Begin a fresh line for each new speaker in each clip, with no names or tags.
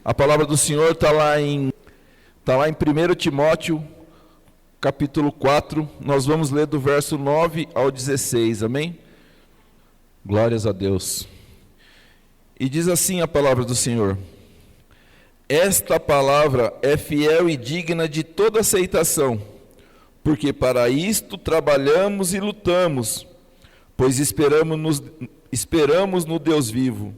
A palavra do Senhor está lá em 1 Timóteo, capítulo 4. Nós vamos ler do verso 9 ao 16, amém? Glórias a Deus. E diz assim a palavra do Senhor: esta palavra é fiel e digna de toda aceitação, porque para isto trabalhamos e lutamos, pois esperamos no Deus vivo,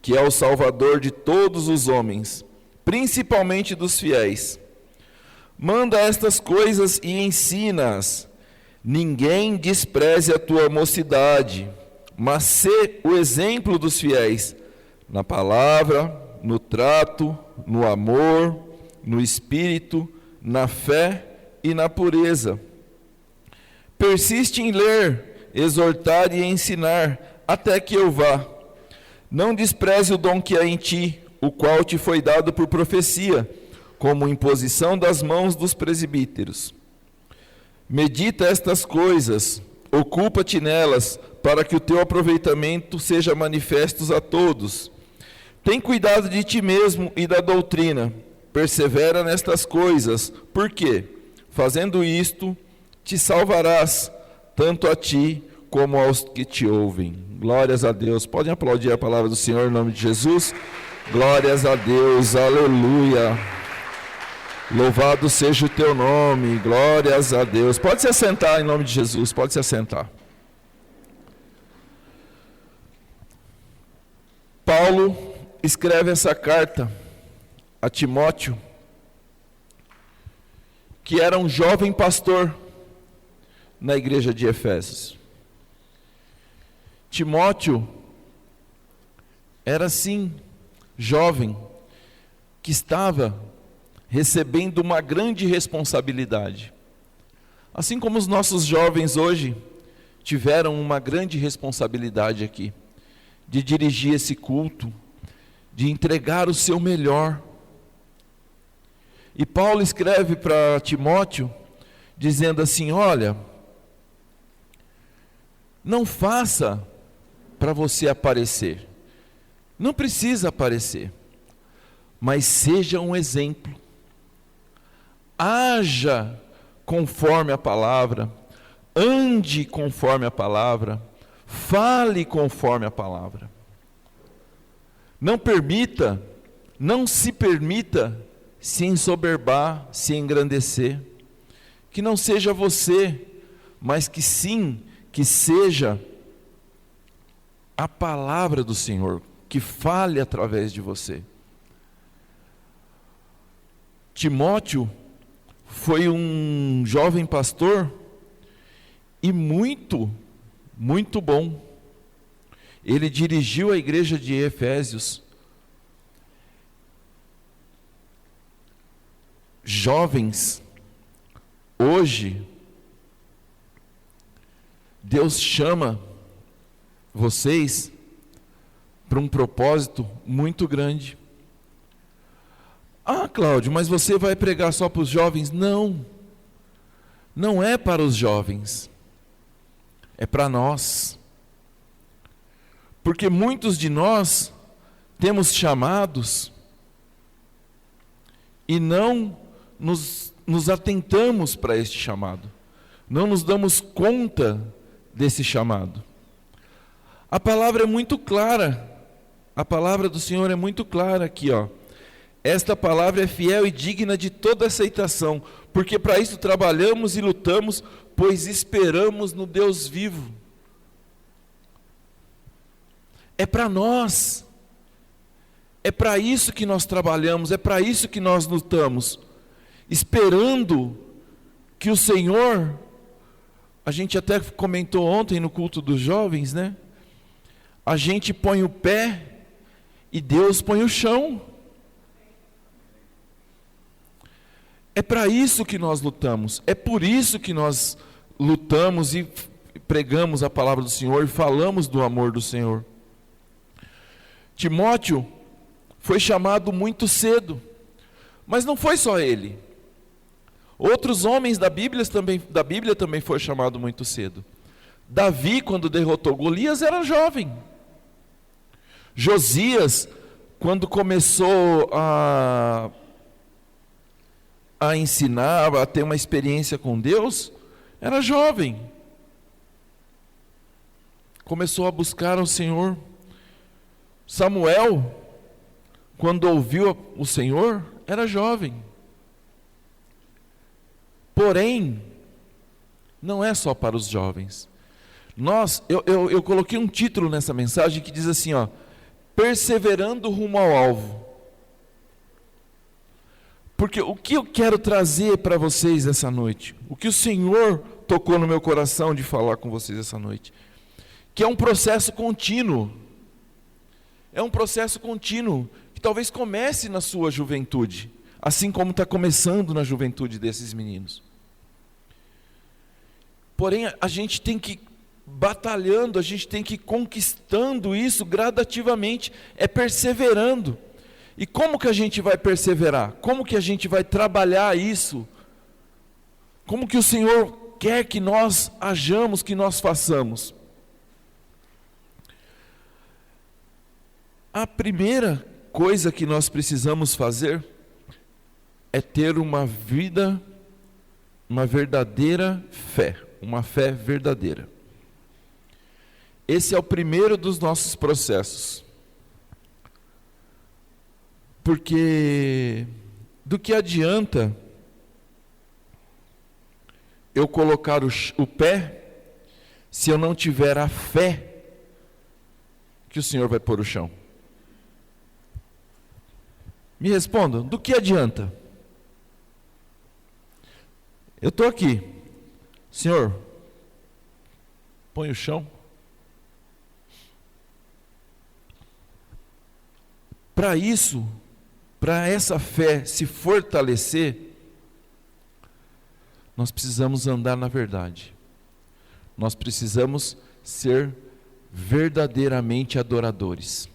que é o Salvador de todos os homens, principalmente dos fiéis. Manda estas coisas e ensina-as. Ninguém despreze a tua mocidade, mas sê o exemplo dos fiéis, na palavra, no trato, no amor, no espírito, na fé e na pureza. Persiste em ler, exortar e ensinar, até que eu vá. Não despreze o dom que há em ti, o qual te foi dado por profecia, como imposição das mãos dos presbíteros. Medita estas coisas, ocupa-te nelas, para que o teu aproveitamento seja manifesto a todos. Tem cuidado de ti mesmo e da doutrina, persevera nestas coisas, porque, fazendo isto, te salvarás, tanto a ti como aos que te ouvem. Glórias a Deus. Podem aplaudir a palavra do Senhor em nome de Jesus? Glórias a Deus, aleluia. Louvado seja o teu nome, glórias a Deus. Pode se assentar em nome de Jesus, pode se assentar. Paulo escreve essa carta a Timóteo, que era um jovem pastor na igreja de Efésios. Timóteo era sim jovem, que estava recebendo uma grande responsabilidade. Assim como os nossos jovens hoje tiveram uma grande responsabilidade aqui, de dirigir esse culto, de entregar o seu melhor. E Paulo escreve para Timóteo, dizendo assim: olha, não faça para você aparecer, não precisa aparecer, mas seja um exemplo, haja conforme a palavra, ande conforme a palavra, fale conforme a palavra. Não se permita se ensoberbar, se engrandecer, que não seja você, mas que seja a palavra do Senhor, que fale através de você. Timóteo foi um jovem pastor e muito bom. Ele dirigiu a igreja de Efésios. Jovens, hoje, Deus chama vocês para um propósito muito grande. Ah, Cláudio, mas você vai pregar só para os jovens? Não, não é para os jovens, é para nós. Porque muitos de nós temos chamados e não nos atentamos para este chamado, não nos damos conta desse chamado. A palavra é muito clara, a palavra do Senhor é muito clara aqui, ó. Esta palavra é fiel e digna de toda aceitação, porque para isso trabalhamos e lutamos, pois esperamos no Deus vivo. É para nós, é para isso que nós trabalhamos, é para isso que nós lutamos, esperando que o Senhor, a gente até comentou ontem no culto dos jovens, né? A gente põe o pé e Deus põe o chão. É para isso que nós lutamos, é por isso que nós lutamos e pregamos a palavra do Senhor e falamos do amor do Senhor. Timóteo foi chamado muito cedo, mas não foi só ele. Outros homens da Bíblia também foram chamados muito cedo. Davi, quando derrotou Golias, era jovem. Josias quando começou a ensinar, a ter uma experiência com Deus, era jovem. Começou a buscar o Senhor. Samuel, quando ouviu o Senhor, era jovem. Porém, não é só para os jovens. Eu coloquei um título nessa mensagem que diz assim, ó, perseverando rumo ao alvo. Porque o que eu quero trazer para vocês essa noite, o que o Senhor tocou no meu coração de falar com vocês essa noite, que é um processo contínuo. É um processo contínuo, que talvez comece na sua juventude, assim como está começando na juventude desses meninos. Porém, a gente tem que ir batalhando, a gente tem que ir conquistando isso gradativamente, é perseverando. E como que a gente vai perseverar? Como que a gente vai trabalhar isso? Como que o Senhor quer que nós hajamos, que nós façamos? A primeira coisa que nós precisamos fazer é ter uma vida, uma verdadeira fé, uma fé verdadeira. Esse é o primeiro dos nossos processos. Porque do que adianta eu colocar o pé se eu não tiver a fé que o Senhor vai pôr o chão? Me respondam, do que adianta? Eu estou aqui, Senhor, põe o chão. Para isso, para essa fé se fortalecer, nós precisamos andar na verdade. Nós precisamos ser verdadeiramente adoradores.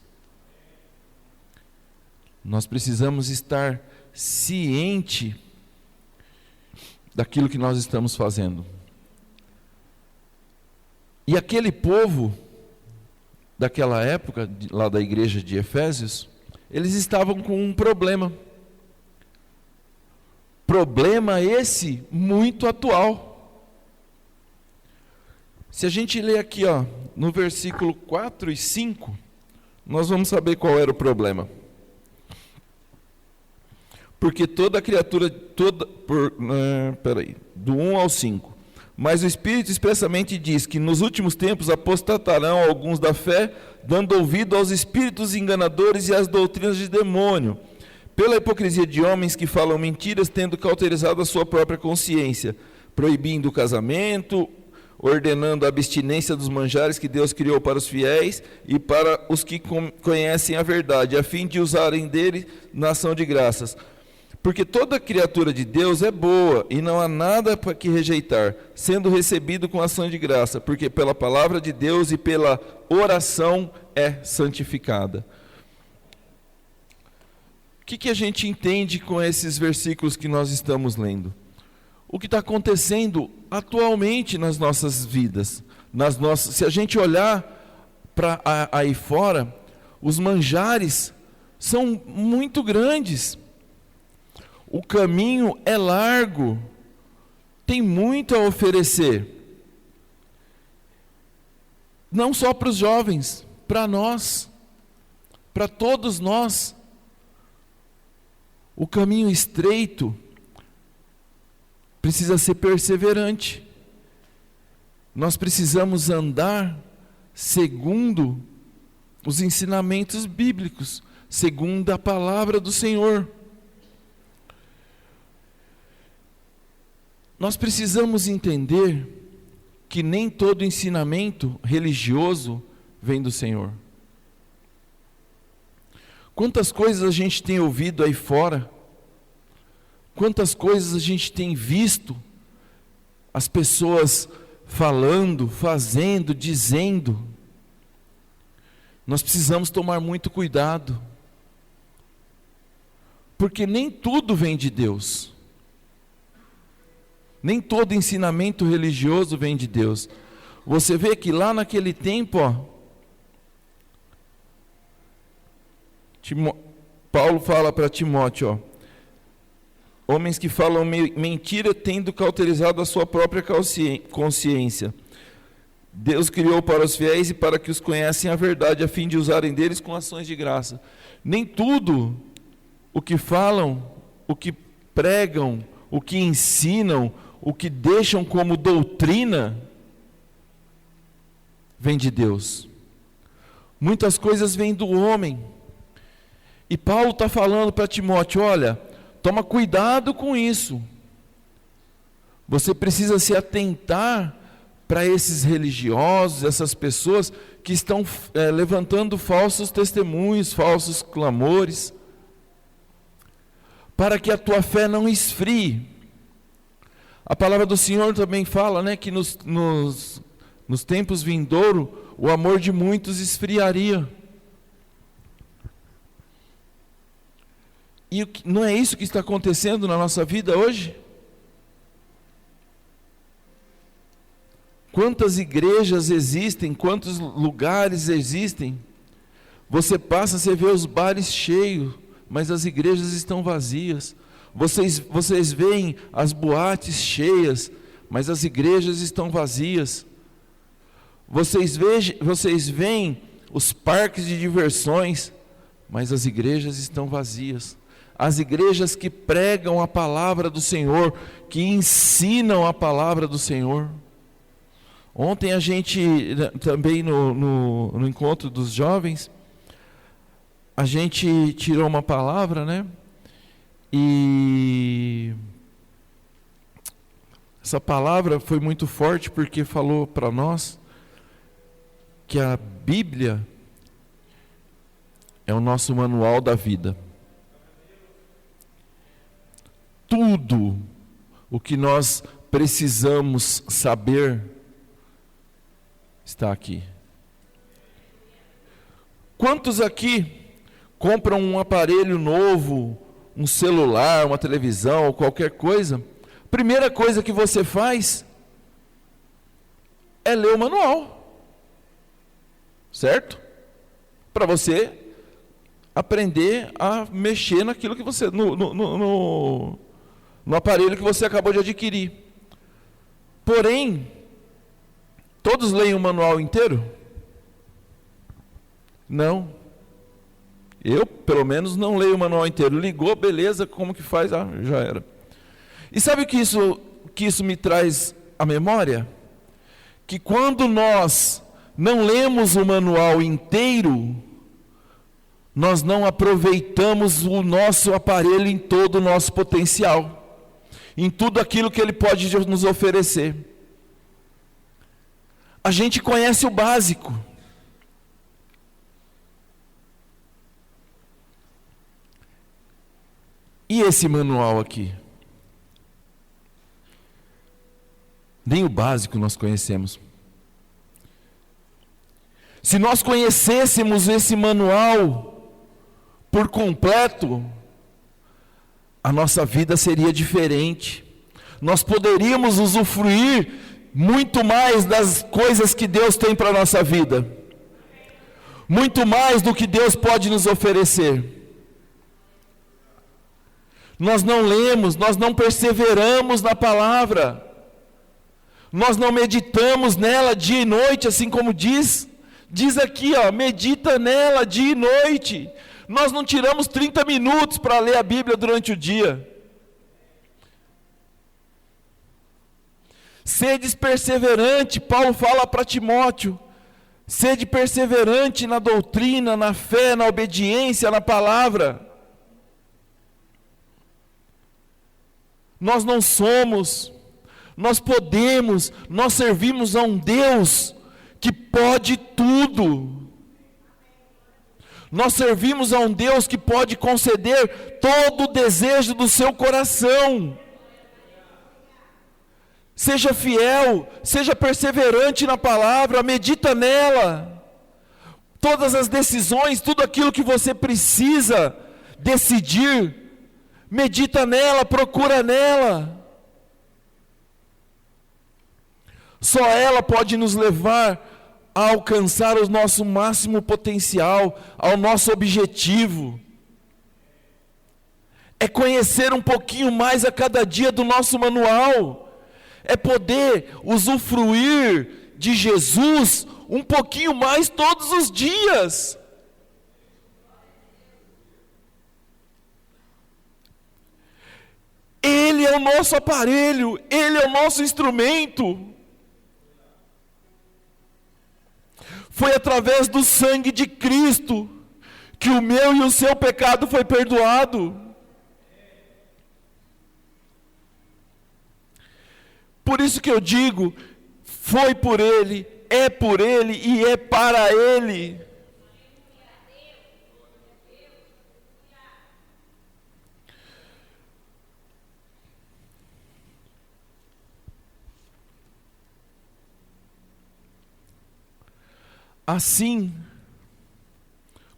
Nós precisamos estar ciente daquilo que nós estamos fazendo. E aquele povo daquela época, lá da igreja de Efésios, eles estavam com um problema. Problema esse muito atual. Se a gente ler aqui, ó, no versículo 4 e 5, nós vamos saber qual era o problema. Porque toda criatura, do 1 ao 5. Mas o Espírito expressamente diz que nos últimos tempos apostatarão alguns da fé, dando ouvido aos espíritos enganadores e às doutrinas de demônio, pela hipocrisia de homens que falam mentiras, tendo cauterizado a sua própria consciência, proibindo o casamento, ordenando a abstinência dos manjares que Deus criou para os fiéis e para os que conhecem a verdade, a fim de usarem dele na ação de graças. Porque toda criatura de Deus é boa, e não há nada para que rejeitar, sendo recebido com ação de graça, porque pela palavra de Deus e pela oração é santificada. O que a gente entende com esses versículos que nós estamos lendo? O que está acontecendo atualmente nas nossas vidas. Se a gente olhar para aí fora, os manjares são muito grandes. O caminho é largo, tem muito a oferecer. Não só para os jovens, para nós, para todos nós. O caminho estreito precisa ser perseverante. Nós precisamos andar segundo os ensinamentos bíblicos, segundo a palavra do Senhor. Nós precisamos entender que nem todo ensinamento religioso vem do Senhor. Quantas coisas a gente tem ouvido aí fora, quantas coisas a gente tem visto, as pessoas falando, fazendo, dizendo. Nós precisamos tomar muito cuidado, porque nem tudo vem de Deus. Nem todo ensinamento religioso vem de Deus. Você vê que lá naquele tempo, Paulo fala para Timóteo, homens que falam mentira tendo cauterizado a sua própria consciência. Deus criou para os fiéis e para que os conhecem a verdade, a fim de usarem deles com ações de graça. Nem tudo o que falam, o que pregam, o que ensinam, o que deixam como doutrina, vem de Deus. Muitas coisas vêm do homem. E Paulo está falando para Timóteo, olha, toma cuidado com isso. Você precisa se atentar para esses religiosos, essas pessoas que estão levantando falsos testemunhos, falsos clamores, para que a tua fé não esfrie. A palavra do Senhor também fala, né, que nos tempos vindouros, o amor de muitos esfriaria. E não é isso que está acontecendo na nossa vida hoje? Quantas igrejas existem, quantos lugares existem? Você passa, você vê os bares cheios, mas as igrejas estão vazias. Vocês veem as boates cheias, mas as igrejas estão vazias. Vocês veem os parques de diversões, mas as igrejas estão vazias. As igrejas que pregam a palavra do Senhor, que ensinam a palavra do Senhor. Ontem a gente, também no encontro dos jovens, a gente tirou uma palavra, né? E essa palavra foi muito forte porque falou para nós que a Bíblia é o nosso manual da vida. Tudo o que nós precisamos saber está aqui. Quantos aqui compram um aparelho novo, um celular, uma televisão, ou qualquer coisa? Primeira coisa que você faz é ler o manual, certo? Para você aprender a mexer naquilo que você no aparelho que você acabou de adquirir. Porém, todos leem o manual inteiro? Não. Eu, pelo menos, não leio o manual inteiro. Ligou, beleza, como que faz? Ah, já era. E sabe o que isso me traz à memória? Que quando nós não lemos o manual inteiro, nós não aproveitamos o nosso aparelho em todo o nosso potencial, em tudo aquilo que ele pode nos oferecer. A gente conhece o básico. E esse manual aqui? Nem o básico nós conhecemos. Se nós conhecêssemos esse manual por completo, a nossa vida seria diferente. Nós poderíamos usufruir muito mais das coisas que Deus tem para a nossa vida. Muito mais do que Deus pode nos oferecer. Nós não lemos, nós não perseveramos na palavra. Nós não meditamos nela dia e noite, assim como diz aqui, ó, medita nela dia e noite. Nós não tiramos 30 minutos para ler a Bíblia durante o dia. Sedes perseverante, Paulo fala para Timóteo, sede perseverante na doutrina, na fé, na obediência, na palavra. Nós não somos, nós podemos, nós servimos a um Deus que pode tudo. Nós servimos a um Deus que pode conceder todo o desejo do seu coração. Seja fiel, seja perseverante na palavra, medita nela. Todas as decisões, tudo aquilo que você precisa decidir, medita nela, procura nela. Só ela pode nos levar a alcançar o nosso máximo potencial, ao nosso objetivo. É conhecer um pouquinho mais a cada dia do nosso manual. É poder usufruir de Jesus um pouquinho mais todos os dias. Ele é o nosso aparelho, Ele é o nosso instrumento. Foi através do sangue de Cristo que o meu e o seu pecado foi perdoado. Por isso que eu digo, foi por Ele, é por Ele e é para Ele. Assim,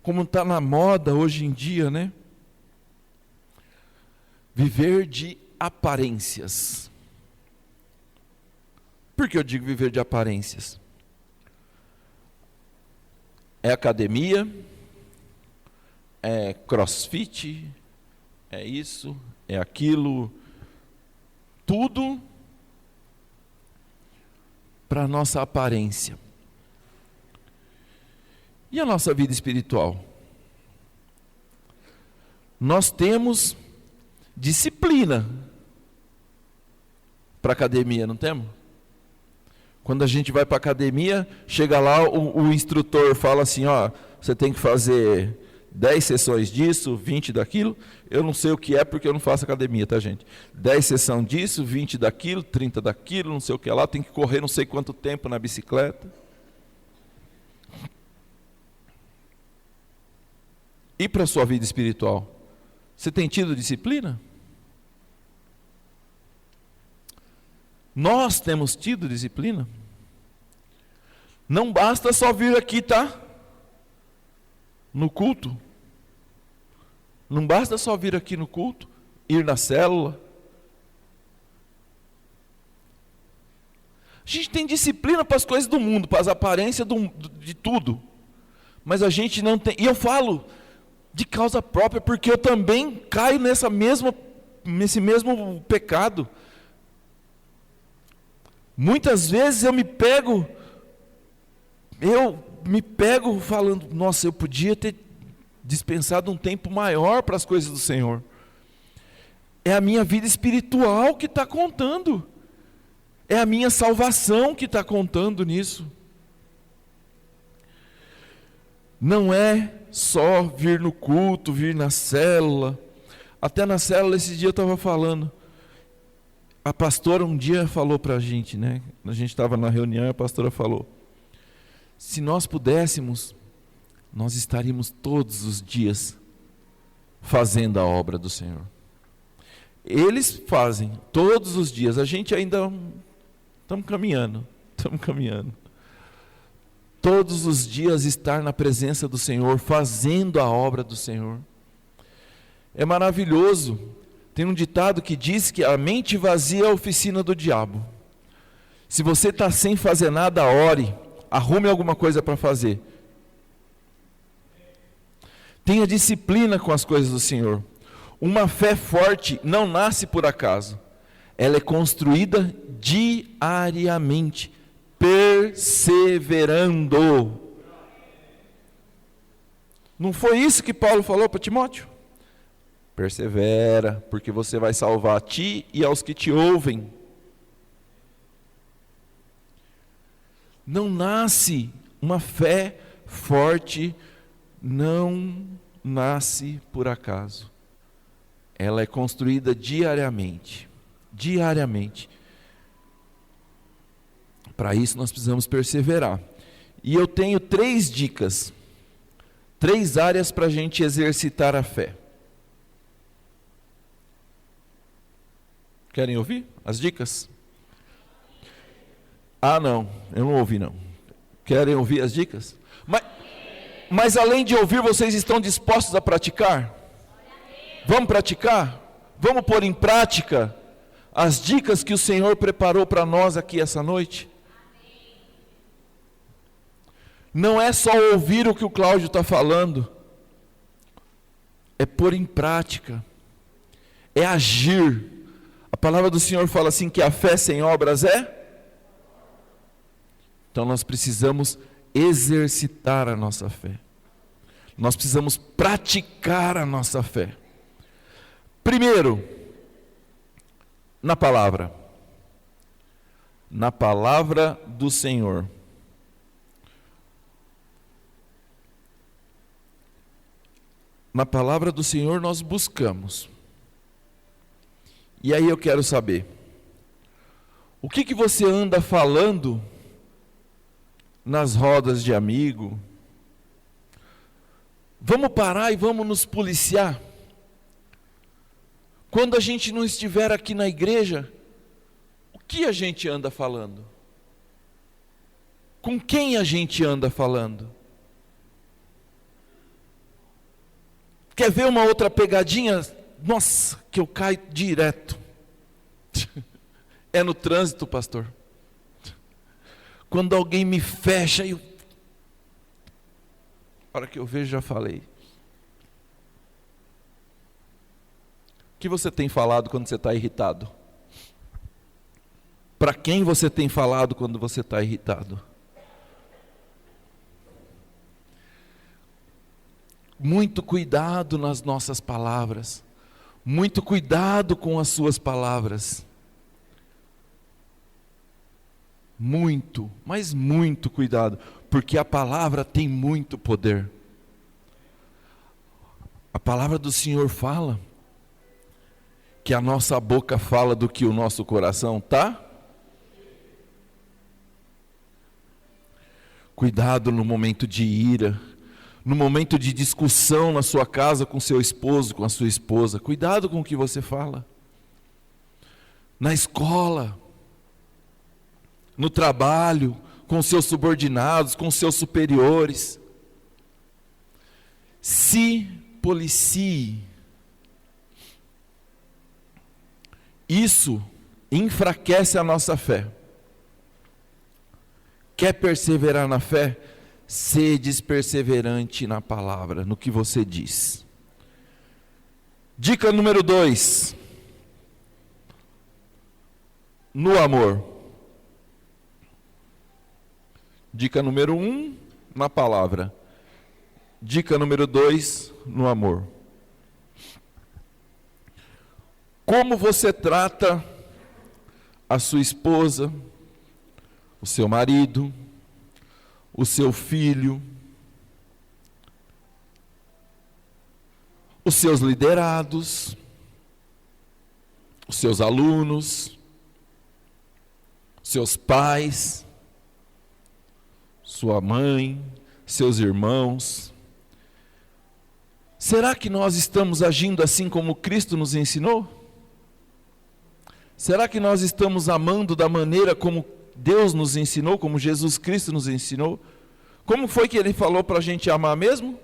como está na moda hoje em dia, né? Viver de aparências. Por que eu digo viver de aparências? É academia, é crossfit, é isso, é aquilo, tudo para a nossa aparência. E a nossa vida espiritual? Nós temos disciplina para a academia, não temos? Quando a gente vai para a academia, chega lá, o instrutor fala assim, ó, você tem que fazer 10 sessões disso, 20 daquilo. Eu não sei o que é porque eu não faço academia, tá, gente? 10 sessões disso, 20 daquilo, 30 daquilo, não sei o que lá, tem que correr não sei quanto tempo na bicicleta. E para a sua vida espiritual? Você tem tido disciplina? Nós temos tido disciplina? Não basta só vir aqui, tá? No culto. Não basta só vir aqui no culto, ir na célula. A gente tem disciplina para as coisas do mundo, para as aparências de tudo. Mas a gente não tem. E eu falo de causa própria, porque eu também caio nesse mesmo pecado. Muitas vezes eu me pego falando, nossa, eu podia ter dispensado um tempo maior para as coisas do Senhor. É a minha vida espiritual que está contando. É a minha salvação que está contando nisso. Não é só vir no culto, vir na célula. Até na célula, esse dia eu estava falando. A pastora um dia falou para a gente, né? A gente estava na reunião e a pastora falou: se nós pudéssemos, nós estaríamos todos os dias fazendo a obra do Senhor. Eles fazem todos os dias, a gente ainda estamos caminhando. Todos os dias estar na presença do Senhor, fazendo a obra do Senhor. É maravilhoso. Tem um ditado que diz que a mente vazia é a oficina do diabo. Se você está sem fazer nada, ore, arrume alguma coisa para fazer. Tenha disciplina com as coisas do Senhor. Uma fé forte não nasce por acaso. Ela é construída diariamente, perseverando. Não foi isso que Paulo falou para Timóteo? Persevera, porque você vai salvar a ti e aos que te ouvem. Não nasce uma fé forte, não nasce por acaso. Ela é construída diariamente. Diariamente. Para isso nós precisamos perseverar. E eu tenho 3 dicas, 3 áreas para a gente exercitar a fé. Querem ouvir as dicas? Ah, não, eu não ouvi não. Querem ouvir as dicas? Mas além de ouvir, vocês estão dispostos a praticar? Vamos praticar? Vamos pôr em prática as dicas que o Senhor preparou para nós aqui essa noite? não é só ouvir o que o Cláudio está falando, é pôr em prática, é agir. A palavra do Senhor fala assim, que a fé sem obras é? Então nós precisamos exercitar a nossa fé. Nós precisamos praticar a nossa fé. Primeiro, na palavra do Senhor. Na palavra do Senhor nós buscamos. E aí eu quero saber, o que você anda falando nas rodas de amigo? Vamos parar e vamos nos policiar. Quando a gente não estiver aqui na igreja, o que a gente anda falando? Com quem a gente anda falando? Quer ver uma outra pegadinha? Nossa, que eu caio direto. É no trânsito, pastor. Quando alguém me fecha, a hora que eu vejo, já falei. O que você tem falado quando você está irritado? Para quem você tem falado quando você está irritado? Muito cuidado nas nossas palavras. Muito cuidado com as suas palavras. Muito, mas muito cuidado, porque a palavra tem muito poder. A palavra do Senhor fala que a nossa boca fala do que o nosso coração tá. Cuidado no momento de ira, no momento de discussão na sua casa com seu esposo, com a sua esposa. Cuidado com o que você fala. Na escola, no trabalho, com seus subordinados, com seus superiores. Se policie. Isso enfraquece a nossa fé. Quer perseverar na fé? Sedes perseverante na palavra, no que você diz. Dica número 2. No amor. Dica número 1, na palavra. Dica número 2, no amor. Como você trata a sua esposa, o seu marido, o seu filho, os seus liderados, os seus alunos, seus pais, sua mãe, seus irmãos. Será que nós estamos agindo assim como Cristo nos ensinou? Será que nós estamos amando da maneira como Deus nos ensinou, como Jesus Cristo nos ensinou? Como foi que Ele falou para a gente amar mesmo?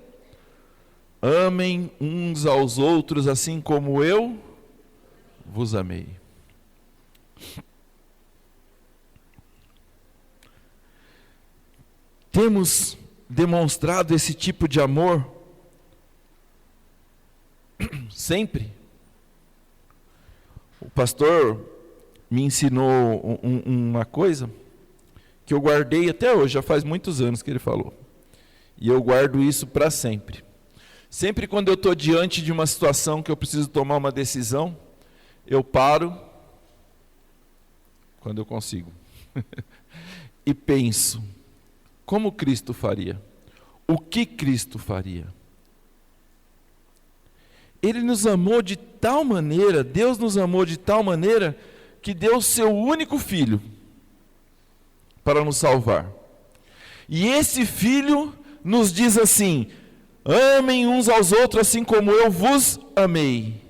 Amem uns aos outros assim como eu vos amei. Temos demonstrado esse tipo de amor sempre. O pastor me ensinou uma coisa que eu guardei até hoje, já faz muitos anos que ele falou. E eu guardo isso para sempre. Sempre quando eu estou diante de uma situação que eu preciso tomar uma decisão, eu paro, quando eu consigo, e penso, como Cristo faria? O que Cristo faria? Ele nos amou de tal maneira, Deus nos amou de tal maneira, que deu o seu único filho para nos salvar. E esse filho nos diz assim: amem uns aos outros assim como eu vos amei.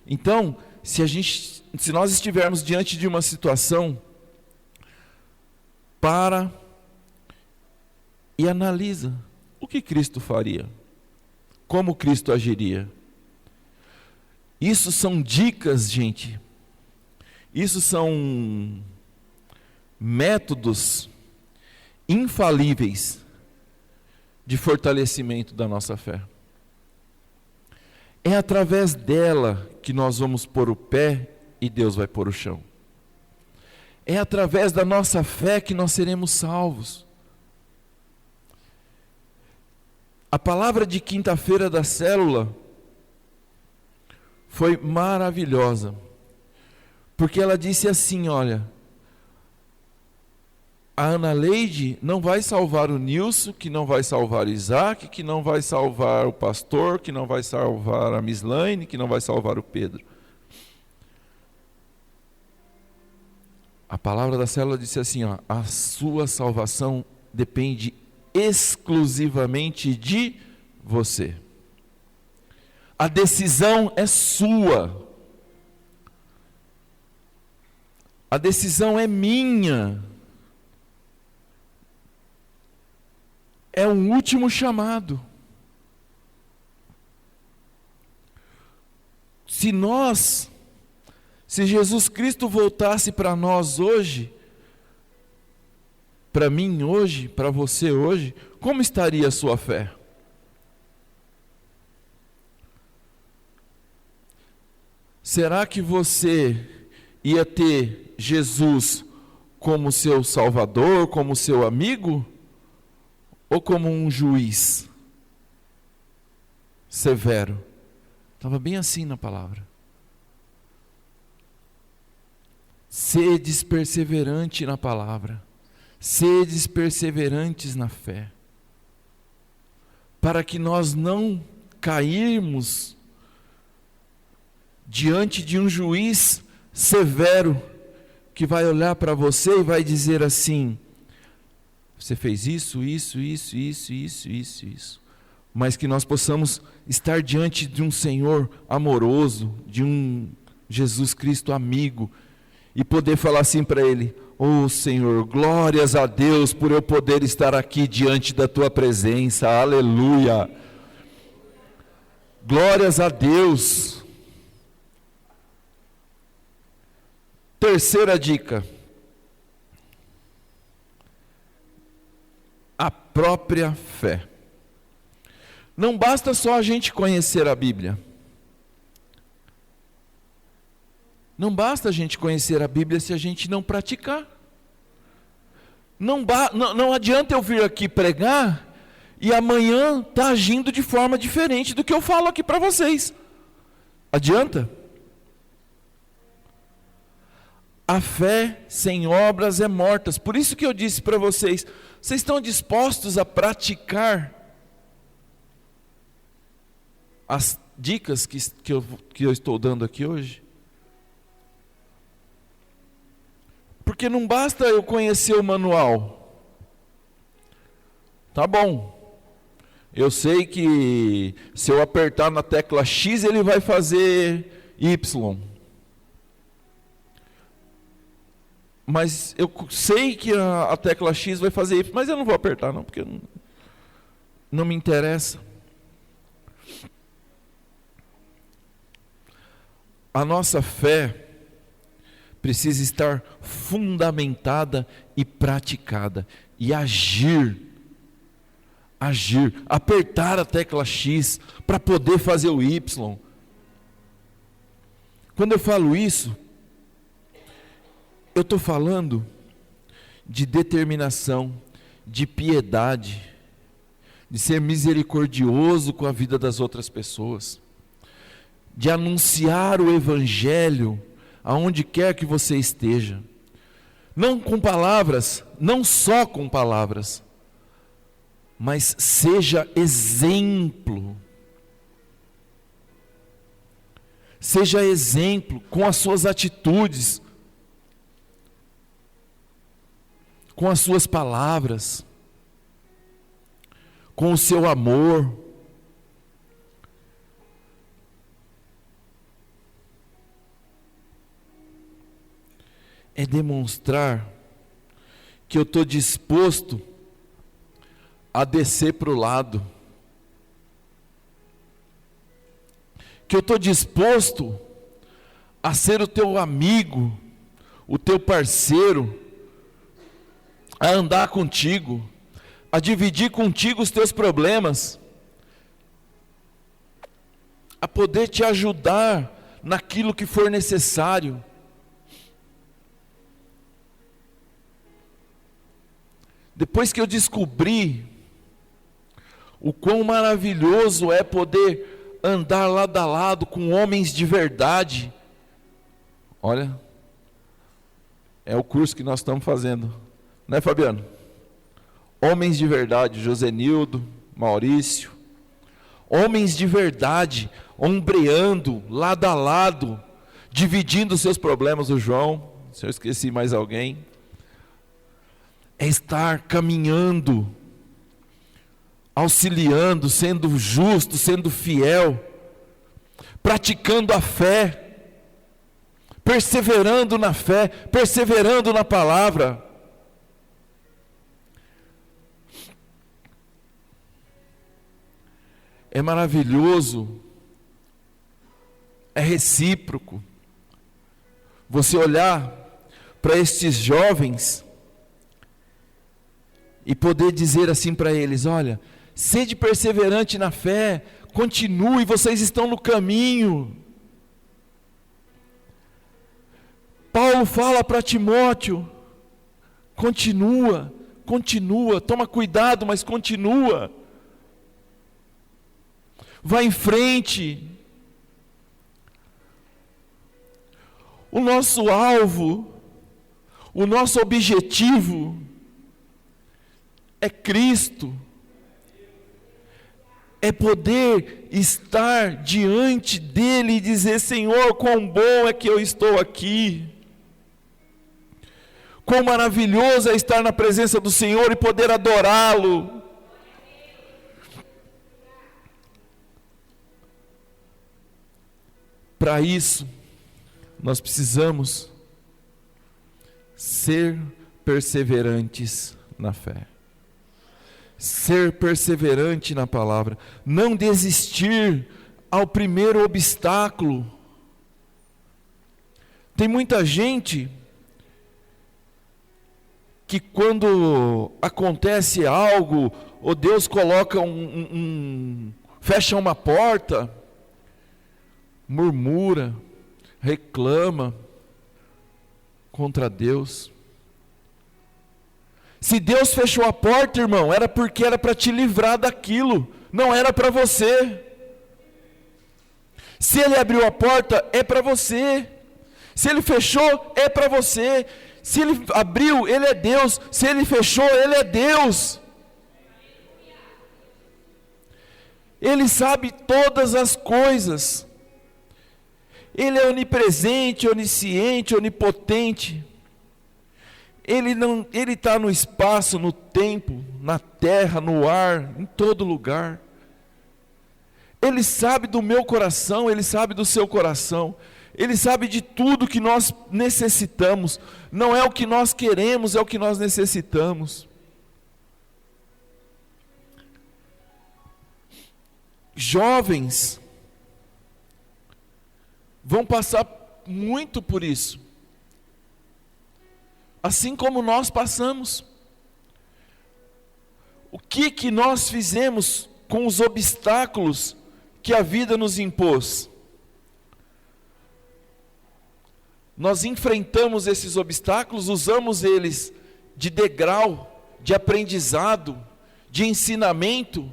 Então, se nós estivermos diante de uma situação, para e analisa o que Cristo faria, como Cristo agiria. Isso são dicas, gente. Isso são métodos infalíveis de fortalecimento da nossa fé. É através dela que nós vamos pôr o pé e Deus vai pôr o chão. É através da nossa fé que nós seremos salvos. A palavra de quinta-feira da célula foi maravilhosa, porque ela disse assim, olha, a Ana Leide não vai salvar o Nilson, que não vai salvar o Isaac, que não vai salvar o pastor, que não vai salvar a Mislaine, que não vai salvar o Pedro. A palavra da célula disse assim, ó, a sua salvação depende exclusivamente de você. A decisão é sua. A decisão é minha. É um último chamado. Se Jesus Cristo voltasse para nós hoje, para mim hoje, para você hoje, como estaria a sua fé? Será que você ia ter Jesus como seu Salvador, como seu amigo? Ou como um juiz severo? Estava bem assim na palavra. Sedes perseverante na palavra, sedes perseverantes na fé, para que nós não cairmos diante de um juiz severo, que vai olhar para você e vai dizer assim, você fez isso, mas que nós possamos estar diante de um Senhor amoroso, de um Jesus Cristo amigo, e poder falar assim para Ele, oh Senhor, glórias a Deus por eu poder estar aqui diante da Tua presença, aleluia, glórias a Deus. Terceira dica, a própria fé. Não basta só a gente conhecer a Bíblia. Não basta a gente conhecer a Bíblia se a gente não praticar. Não adianta eu vir aqui pregar e amanhã estar agindo de forma diferente do que eu falo aqui para vocês. Adianta? A fé sem obras é morta. Por isso que eu disse para vocês, vocês estão dispostos a praticar as dicas que eu estou dando aqui hoje? Porque não basta eu conhecer o manual. Tá bom. Eu sei que se eu apertar na tecla X, ele vai fazer Y. Mas eu sei que a tecla X vai fazer Y, mas eu não vou apertar não, porque não me interessa. A nossa fé precisa estar fundamentada e praticada, e agir, apertar a tecla X para poder fazer o Y. Quando eu falo isso, eu estou falando de determinação, de piedade, de ser misericordioso com a vida das outras pessoas, de anunciar o Evangelho aonde quer que você esteja, não com palavras, não só com palavras, mas seja exemplo. Seja exemplo com as suas atitudes, com as suas palavras, com o seu amor. É demonstrar que eu estou disposto a descer para o lado, que eu estou disposto a ser o teu amigo, o teu parceiro, a andar contigo, a dividir contigo os teus problemas, a poder te ajudar naquilo que for necessário. Depois que eu descobri o quão maravilhoso é poder andar lado a lado com homens de verdade, olha, é o curso que nós estamos fazendo, né, Fabiano? Homens de verdade, Josenildo, Maurício, homens de verdade, ombreando, lado a lado, dividindo seus problemas. O João, se eu esqueci mais alguém, é estar caminhando, auxiliando, sendo justo, sendo fiel, praticando a fé, perseverando na fé, perseverando na palavra. É maravilhoso, é recíproco, você olhar para estes jovens e poder dizer assim para eles: olha, sede perseverante na fé, continue, vocês estão no caminho. Paulo fala para Timóteo: continua, toma cuidado, mas continua. Vai em frente. O nosso alvo, o nosso objetivo é Cristo. É poder estar diante dele e dizer: Senhor, quão bom é que eu estou aqui. Quão maravilhoso é estar na presença do Senhor e poder adorá-lo. Para isso, nós precisamos ser perseverantes na fé. Ser perseverante na palavra. Não desistir ao primeiro obstáculo. Tem muita gente que quando acontece algo, ou Deus coloca fecha uma porta, murmura, reclama contra Deus. Se Deus fechou a porta, irmão, era porque era para te livrar daquilo, não era para você. Se Ele abriu a porta, é para você. Se Ele fechou, é para você. Se Ele abriu, Ele é Deus. Se Ele fechou, Ele é Deus. Ele sabe todas as coisas. Ele é onipresente, onisciente, onipotente. Ele está no espaço, no tempo, na terra, no ar, em todo lugar. Ele sabe do meu coração, Ele sabe do seu coração. Ele sabe de tudo que nós necessitamos. Não é o que nós queremos, é o que nós necessitamos. Jovens vão passar muito por isso, assim como nós passamos. O que nós fizemos com os obstáculos que a vida nos impôs? Nós enfrentamos esses obstáculos, usamos eles de degrau, de aprendizado, de ensinamento?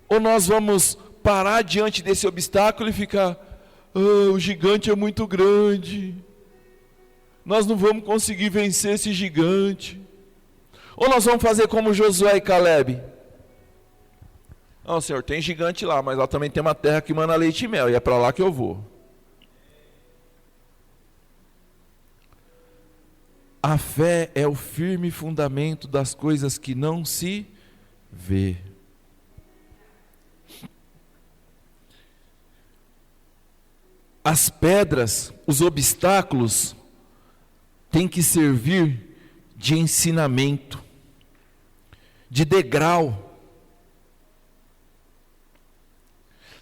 Ou nós vamos parar diante desse obstáculo e ficar: o gigante é muito grande, nós não vamos conseguir vencer esse gigante? Ou nós vamos fazer como Josué e Calebe: não, Senhor, tem gigante lá, mas lá também tem uma terra que mana leite e mel, e é para lá que eu vou. A fé é o firme fundamento das coisas que não se vê. As pedras, os obstáculos, têm que servir de ensinamento, de degrau.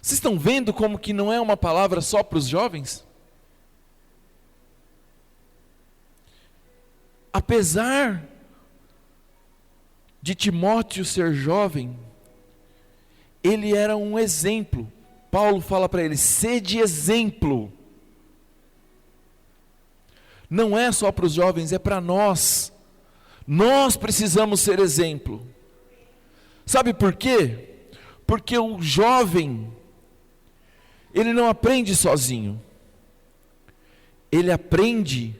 Vocês estão vendo como que não é uma palavra só para os jovens? A apesar de Timóteo ser jovem, ele era um exemplo. Paulo fala para ele: sede exemplo. Não é só para os jovens, é para nós. Nós precisamos ser exemplo. Sabe por quê? Porque o jovem, ele não aprende sozinho. Ele aprende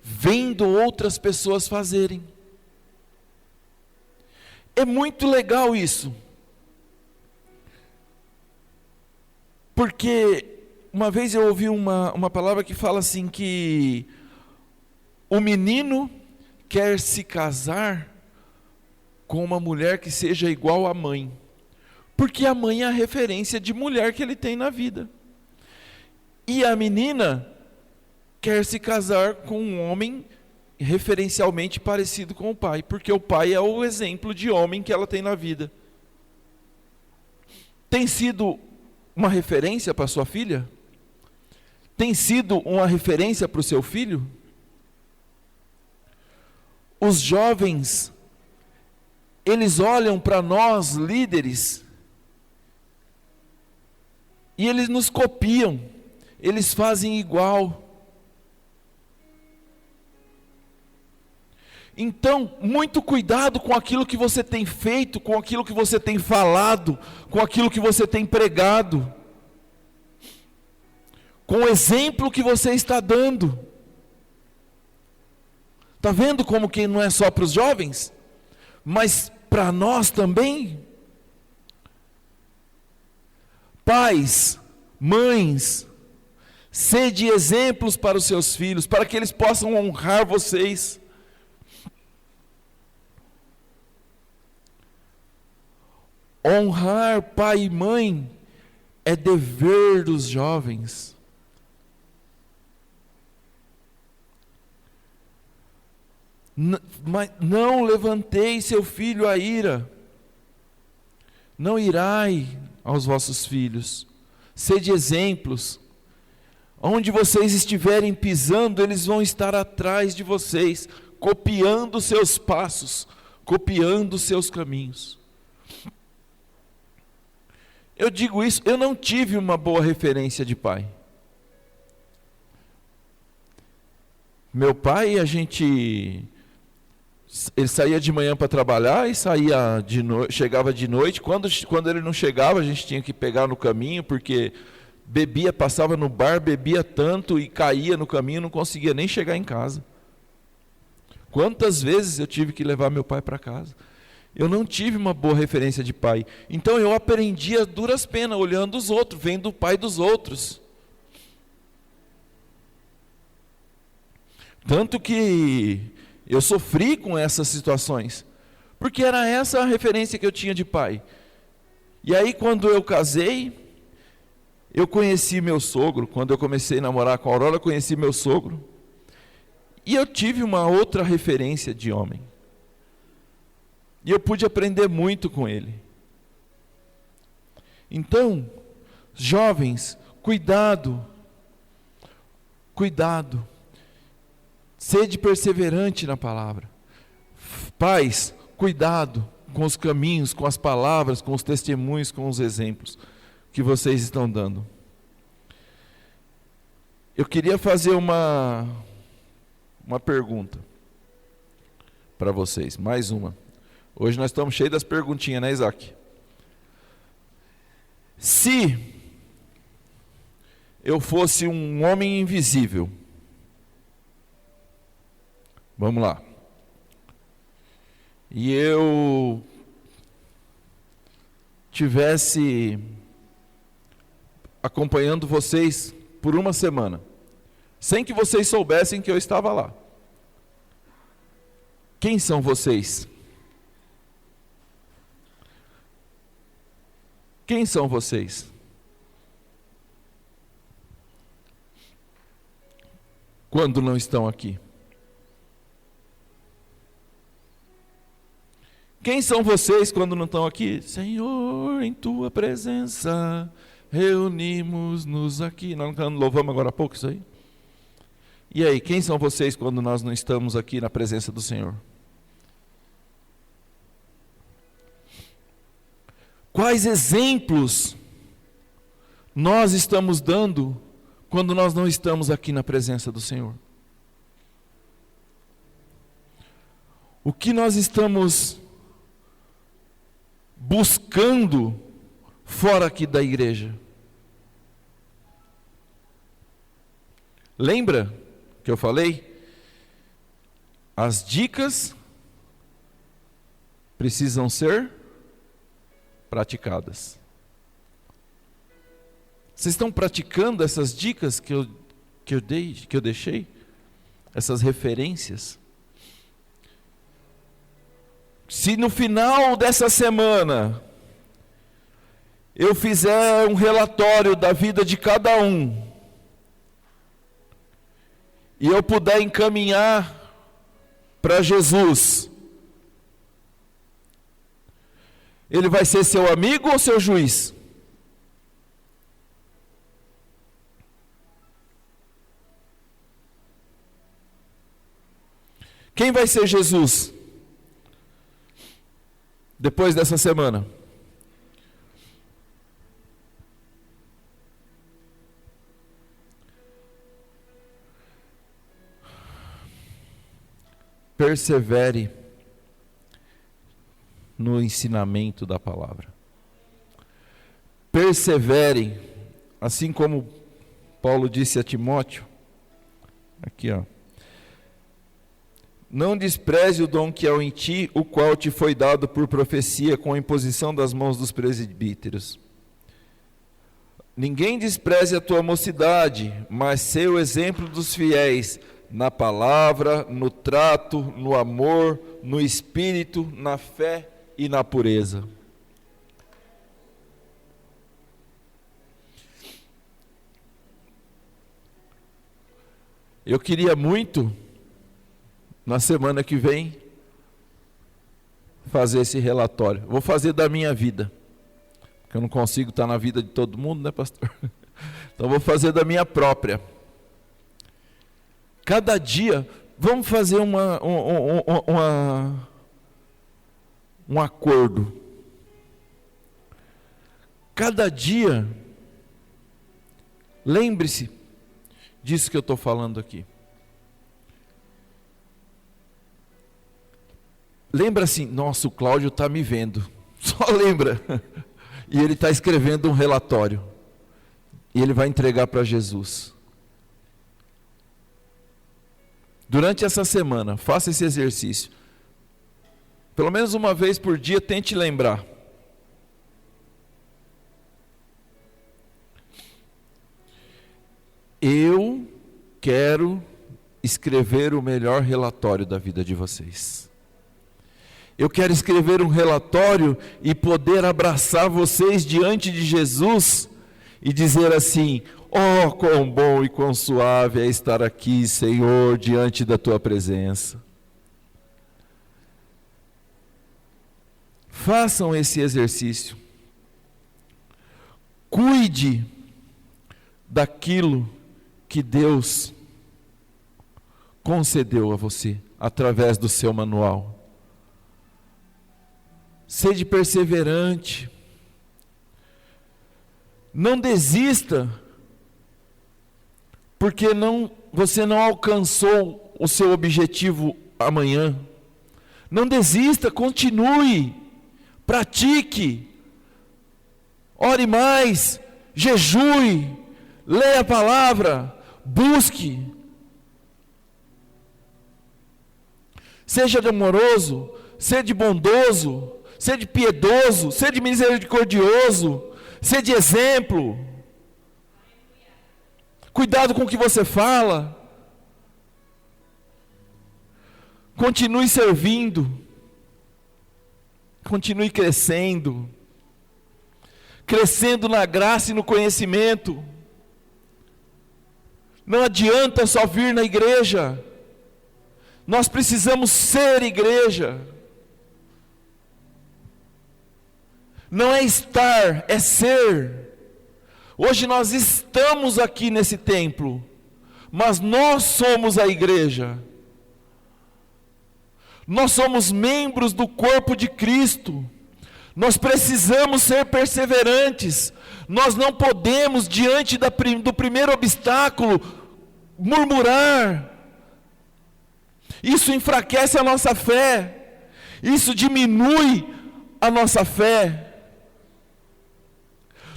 vendo outras pessoas fazerem. É muito legal isso. Porque uma vez eu ouvi uma palavra que fala assim que o menino quer se casar com uma mulher que seja igual à mãe. Porque a mãe é a referência de mulher que ele tem na vida. E a menina quer se casar com um homem referencialmente parecido com o pai, porque o pai é o exemplo de homem que ela tem na vida. Tem sido uma referência para sua filha? Tem sido uma referência para o seu filho? Os jovens, eles olham para nós, líderes, e eles nos copiam, eles fazem igual. Então, muito cuidado com aquilo que você tem feito, com aquilo que você tem falado, com aquilo que você tem pregado, com o exemplo que você está dando. Está vendo como que não é só para os jovens, mas para nós também? Pais, mães, sede exemplos para os seus filhos, para que eles possam honrar vocês. Honrar pai e mãe é dever dos jovens. Mas não levantei seu filho à ira, não irai aos vossos filhos, sede exemplos. Onde vocês estiverem pisando, eles vão estar atrás de vocês, copiando seus passos, copiando seus caminhos. Eu digo isso, eu não tive uma boa referência de pai. Meu pai, ele saía de manhã para trabalhar e chegava de noite. Quando ele não chegava, a gente tinha que pegar no caminho, porque bebia, passava no bar, bebia tanto e caía no caminho, não conseguia nem chegar em casa. Quantas vezes eu tive que levar meu pai para casa? Eu não tive uma boa referência de pai. Então eu aprendi a duras penas, olhando os outros, vendo o pai dos outros. Tanto que eu sofri com essas situações, porque era essa a referência que eu tinha de pai. E aí quando eu casei, eu conheci meu sogro. Quando eu comecei a namorar com a Aurora, eu conheci meu sogro. E eu tive uma outra referência de homem. E eu pude aprender muito com ele. Então, jovens, cuidado. Cuidado. Sede perseverante na palavra. Pais, cuidado com os caminhos, com as palavras, com os testemunhos, com os exemplos que vocês estão dando. Eu queria fazer uma pergunta para vocês, mais uma. Hoje nós estamos cheios das perguntinhas, né, Isaac? Se eu fosse um homem invisível, vamos lá, e eu tivesse acompanhando vocês por uma semana, sem que vocês soubessem que eu estava lá, quem são vocês? Quem são vocês? Quando não estão aqui? Quem são vocês quando não estão aqui? Senhor, em tua presença, reunimos-nos aqui. Nós louvamos agora há pouco isso aí? E aí, quem são vocês quando nós não estamos aqui na presença do Senhor? Quais exemplos nós estamos dando quando nós não estamos aqui na presença do Senhor? O que nós estamos buscando fora aqui da igreja? Lembra que eu falei? As dicas precisam ser praticadas. Vocês estão praticando essas dicas que eu deixei? Essas referências? Se no final dessa semana eu fizer um relatório da vida de cada um, e eu puder encaminhar para Jesus, ele vai ser seu amigo ou seu juiz? Quem vai ser Jesus depois dessa semana? Persevere no ensinamento da palavra. Persevere, assim como Paulo disse a Timóteo, aqui ó, não despreze o dom que há em ti, o qual te foi dado por profecia com a imposição das mãos dos presbíteros. Ninguém despreze a tua mocidade, mas sê o exemplo dos fiéis, na palavra, no trato, no amor, no espírito, na fé e na pureza. Eu queria muito, na semana que vem, fazer esse relatório. Vou fazer da minha vida, porque eu não consigo estar na vida de todo mundo, né, pastor? Então vou fazer da minha própria. Cada dia, vamos fazer um acordo. Cada dia, lembre-se disso que eu estou falando aqui. Lembra assim, nossa, o Cláudio está me vendo. Só lembra. E ele está escrevendo um relatório. E ele vai entregar para Jesus. Durante essa semana, faça esse exercício. Pelo menos uma vez por dia, tente lembrar. Eu quero escrever o melhor relatório da vida de vocês. Eu quero escrever um relatório e poder abraçar vocês diante de Jesus e dizer assim: oh, quão bom e quão suave é estar aqui, Senhor, diante da tua presença. Façam esse exercício. Cuide daquilo que Deus concedeu a você através do seu manual. Sede perseverante. Não desista, porque você não alcançou o seu objetivo amanhã. Não desista, continue, pratique, ore mais, jejue, leia a palavra, busque. Seja amoroso, seja bondoso, seja piedoso, seja misericordioso, seja exemplo. Cuidado com o que você fala. Continue servindo. Continue crescendo. Crescendo na graça e no conhecimento. Não adianta só vir na igreja. Nós precisamos ser igreja. Não é estar, é ser. Hoje nós estamos aqui nesse templo, mas nós somos a igreja. Nós somos membros do corpo de Cristo. Nós precisamos ser perseverantes. Nós não podemos, diante do primeiro obstáculo, murmurar. Isso enfraquece a nossa fé. Isso diminui a nossa fé.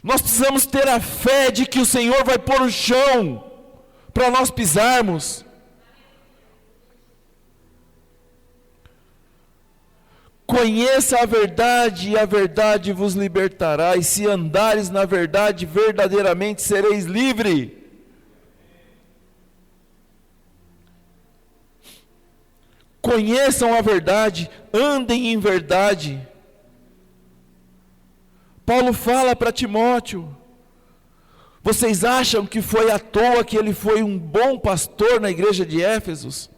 Nós precisamos ter a fé de que o Senhor vai pôr o chão para nós pisarmos. Conheça a verdade, e a verdade vos libertará, e se andares na verdade, verdadeiramente sereis livres. Conheçam a verdade, andem em verdade. Paulo fala para Timóteo: vocês acham que foi à toa que ele foi um bom pastor na igreja de Éfeso?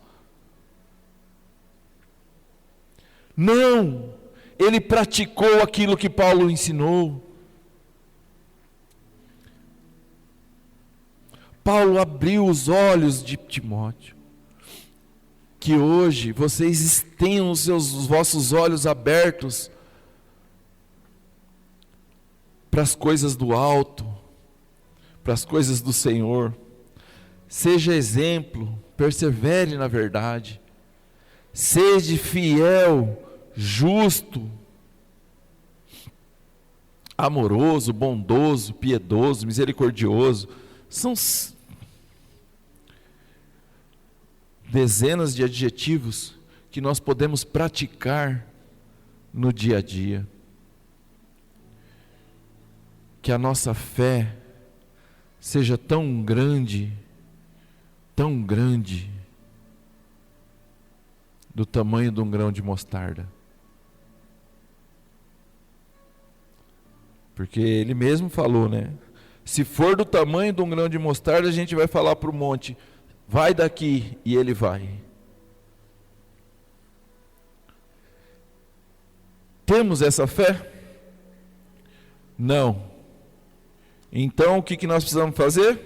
Não, ele praticou aquilo que Paulo ensinou. Paulo abriu os olhos de Timóteo, que hoje vocês tenham os vossos olhos abertos para as coisas do alto, para as coisas do Senhor. Seja exemplo, persevere na verdade, seja fiel, justo, amoroso, bondoso, piedoso, misericordioso. São dezenas de adjetivos que nós podemos praticar no dia a dia. Que a nossa fé seja tão grande, do tamanho de um grão de mostarda. Porque ele mesmo falou, né? Se for do tamanho de um grão de mostarda, a gente vai falar para o monte: vai daqui, e ele vai. Temos essa fé? Não. Então o que nós precisamos fazer?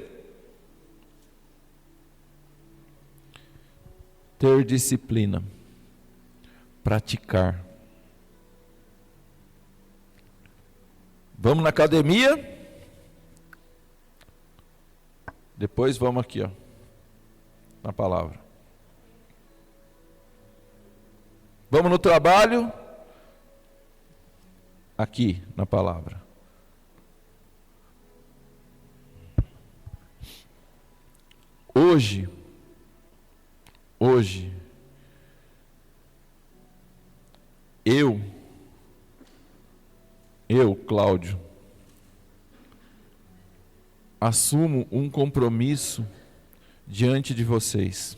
Ter disciplina, praticar. Vamos na academia, depois vamos aqui, ó, na palavra. Vamos no trabalho, aqui na palavra. Hoje, eu, Cláudio, assumo um compromisso diante de vocês,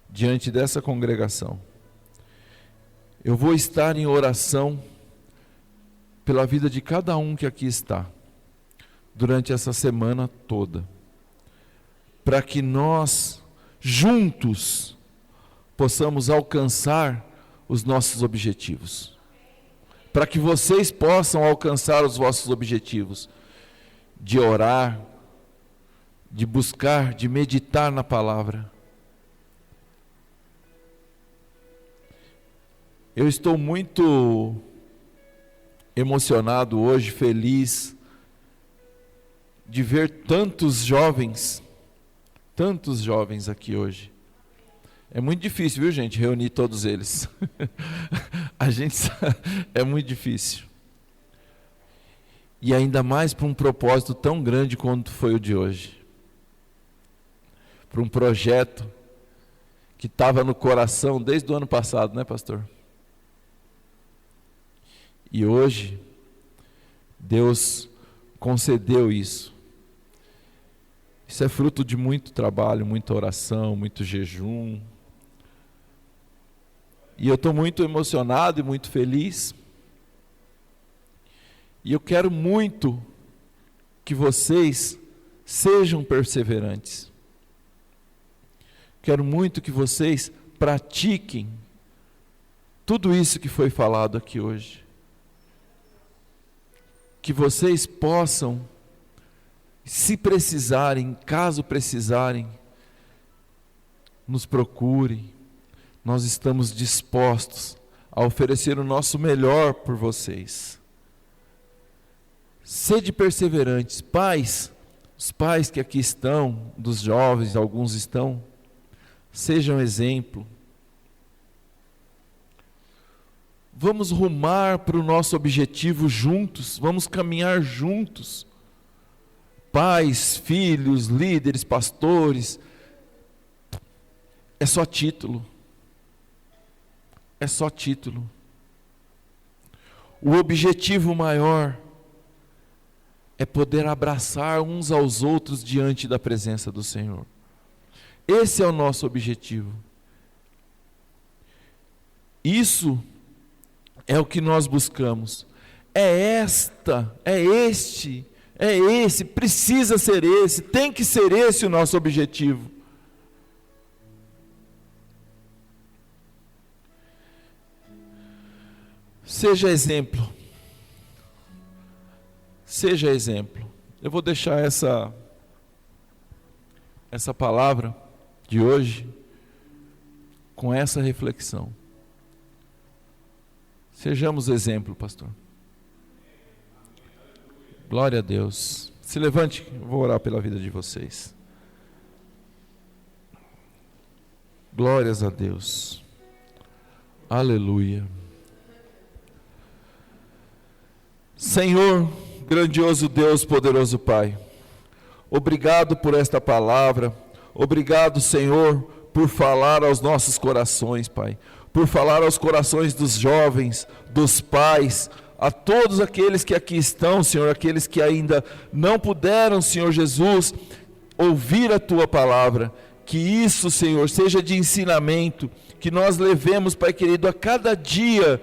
diante dessa congregação. Eu vou estar em oração pela vida de cada um que aqui está, durante essa semana toda, para que nós, juntos, possamos alcançar os nossos objetivos. Para que vocês possam alcançar os vossos objetivos, de orar, de buscar, de meditar na palavra. Eu estou muito emocionado hoje, feliz, de ver tantos jovens aqui hoje. É muito difícil, viu, gente, reunir todos eles. É muito difícil. E ainda mais para um propósito tão grande quanto foi o de hoje. Para um projeto que estava no coração desde o ano passado, né, pastor? E hoje, Deus concedeu isso. Isso é fruto de muito trabalho, muita oração, muito jejum. E eu estou muito emocionado e muito feliz. E eu quero muito que vocês sejam perseverantes. Quero muito que vocês pratiquem tudo isso que foi falado aqui hoje. Que vocês possam, se precisarem, caso precisarem, nos procure. Nós estamos dispostos a oferecer o nosso melhor por vocês. Sede perseverantes. Pais, os pais que aqui estão, dos jovens, alguns estão, sejam exemplo. Vamos rumar para o nosso objetivo juntos, vamos caminhar juntos. Pais, filhos, líderes, pastores, é só título. É só título. O objetivo maior é poder abraçar uns aos outros diante da presença do Senhor. Esse é o nosso objetivo. Isso é o que nós buscamos. Precisa ser esse, tem que ser esse o nosso objetivo. Seja exemplo. Seja exemplo. Eu vou deixar essa palavra de hoje com essa reflexão. Sejamos exemplo, pastor. Glória a Deus. Se levante, eu vou orar pela vida de vocês. Glórias a Deus. Aleluia. Senhor, grandioso Deus, poderoso Pai, obrigado por esta palavra, obrigado, Senhor, por falar aos nossos corações, Pai, por falar aos corações dos jovens, dos pais, a todos aqueles que aqui estão, Senhor, aqueles que ainda não puderam, Senhor Jesus, ouvir a Tua palavra, que isso, Senhor, seja de ensinamento, que nós levemos, Pai querido, a cada dia,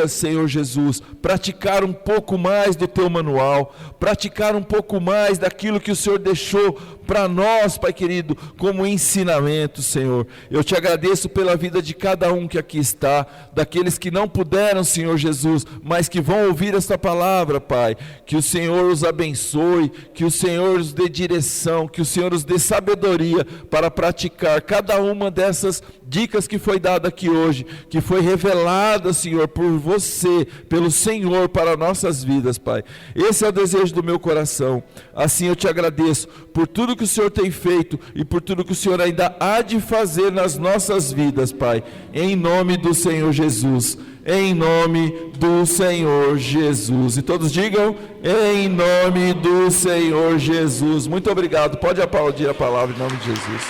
Senhor Jesus, praticar um pouco mais do Teu manual, praticar um pouco mais daquilo que o Senhor deixou para nós, Pai querido, como ensinamento, Senhor. Eu te agradeço pela vida de cada um que aqui está, daqueles que não puderam, Senhor Jesus, mas que vão ouvir esta palavra, Pai. Que o Senhor os abençoe, que o Senhor os dê direção, que o Senhor os dê sabedoria para praticar cada uma dessas dicas que foi dada aqui hoje, que foi revelada, Senhor, por você, pelo Senhor para nossas vidas, Pai. Esse é o desejo do meu coração. Assim eu te agradeço por tudo que o Senhor tem feito e por tudo que o Senhor ainda há de fazer nas nossas vidas, Pai. Em nome do Senhor Jesus. Em nome do Senhor Jesus. E todos digam, em nome do Senhor Jesus. Muito obrigado. Pode aplaudir a palavra em nome de Jesus.